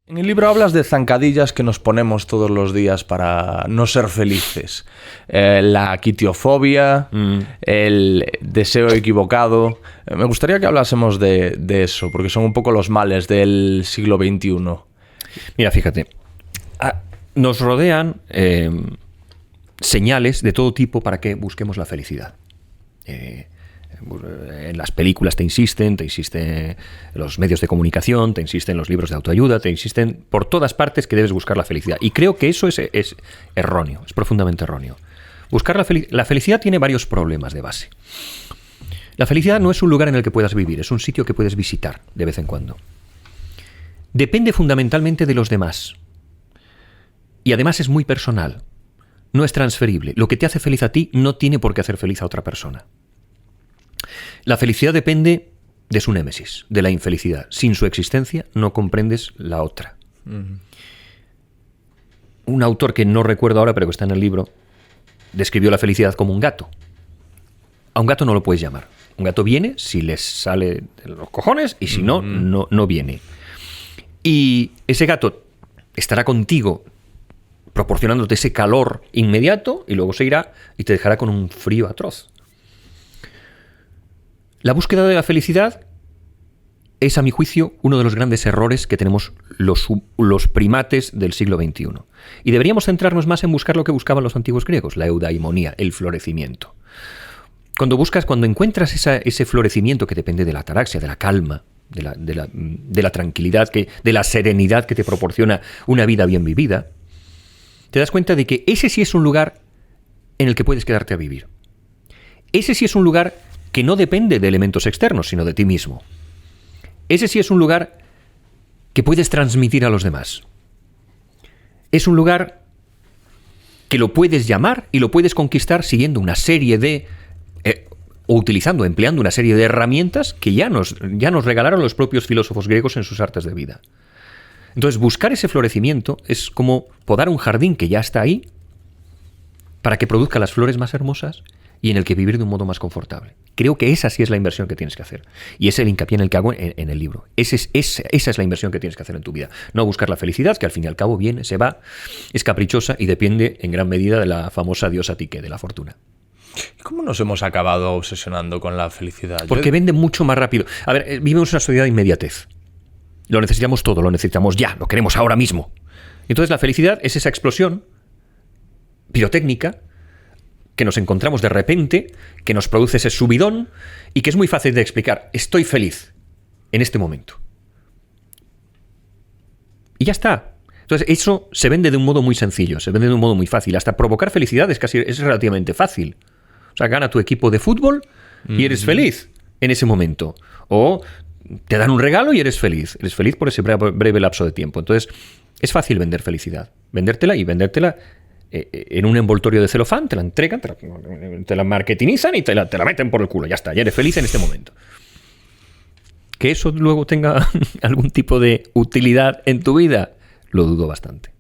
En el libro hablas de zancadillas que nos ponemos todos los días para no ser felices. La quitiofobia, el deseo equivocado. Me gustaría que hablásemos de eso, porque son un poco los males del siglo XXI. Mira, fíjate, nos rodean señales de todo tipo para que busquemos la felicidad. En las películas te insisten los medios de comunicación, te insisten los libros de autoayuda, te insisten por todas partes que debes buscar la felicidad. Y creo que eso es erróneo, es profundamente erróneo. Buscar la felicidad tiene varios problemas de base. La felicidad no es un lugar en el que puedas vivir, es un sitio que puedes visitar de vez en cuando. Depende fundamentalmente de los demás. Y además es muy personal. No es transferible. Lo que te hace feliz a ti no tiene por qué hacer feliz a otra persona. La felicidad depende de su némesis, de la infelicidad. Sin su existencia no comprendes la otra. Un autor que no recuerdo ahora, pero que está en el libro, describió la felicidad como un gato. A un gato no lo puedes llamar. Un gato viene si les sale de los cojones y si no, no viene. Y ese gato estará contigo proporcionándote ese calor inmediato y luego se irá y te dejará con un frío atroz. La búsqueda de la felicidad es, a mi juicio, uno de los grandes errores que tenemos los primates del siglo XXI. Y deberíamos centrarnos más en buscar lo que buscaban los antiguos griegos, la eudaimonía, el florecimiento. Cuando encuentras ese florecimiento que depende de la ataraxia, de la calma, de la tranquilidad, de la serenidad que te proporciona una vida bien vivida, te das cuenta de que ese sí es un lugar en el que puedes quedarte a vivir. Ese sí es un lugar que no depende de elementos externos, sino de ti mismo. Ese sí es un lugar que puedes transmitir a los demás. Es un lugar que lo puedes llamar y lo puedes conquistar siguiendo una serie de... empleando una serie de herramientas que ya nos regalaron los propios filósofos griegos en sus artes de vida. Entonces, buscar ese florecimiento es como podar un jardín que ya está ahí para que produzca las flores más hermosas y en el que vivir de un modo más confortable. Creo que esa sí es la inversión que tienes que hacer. Y es el hincapié en el que hago en el libro. Esa es la inversión que tienes que hacer en tu vida. No buscar la felicidad, que al fin y al cabo viene, se va, es caprichosa y depende en gran medida de la famosa diosa Tique, de la fortuna. ¿Cómo nos hemos acabado obsesionando con la felicidad? Porque vende mucho más rápido. A ver, vivimos en una sociedad de inmediatez. Lo necesitamos todo, lo necesitamos ya, lo queremos ahora mismo. Entonces la felicidad es esa explosión pirotécnica que nos encontramos de repente, que nos produce ese subidón y que es muy fácil de explicar. Estoy feliz en este momento. Y ya está. Entonces eso se vende de un modo muy sencillo, se vende de un modo muy fácil. Hasta provocar felicidad es relativamente fácil. O sea, gana tu equipo de fútbol y eres feliz en ese momento. O te dan un regalo y eres feliz. Eres feliz por ese breve lapso de tiempo. Entonces es fácil vender felicidad. Vendértela en un envoltorio de celofán, te la entregan, te la marketingizan y te la meten por el culo. Ya está, ya eres feliz en este momento. Que eso luego tenga algún tipo de utilidad en tu vida, lo dudo bastante.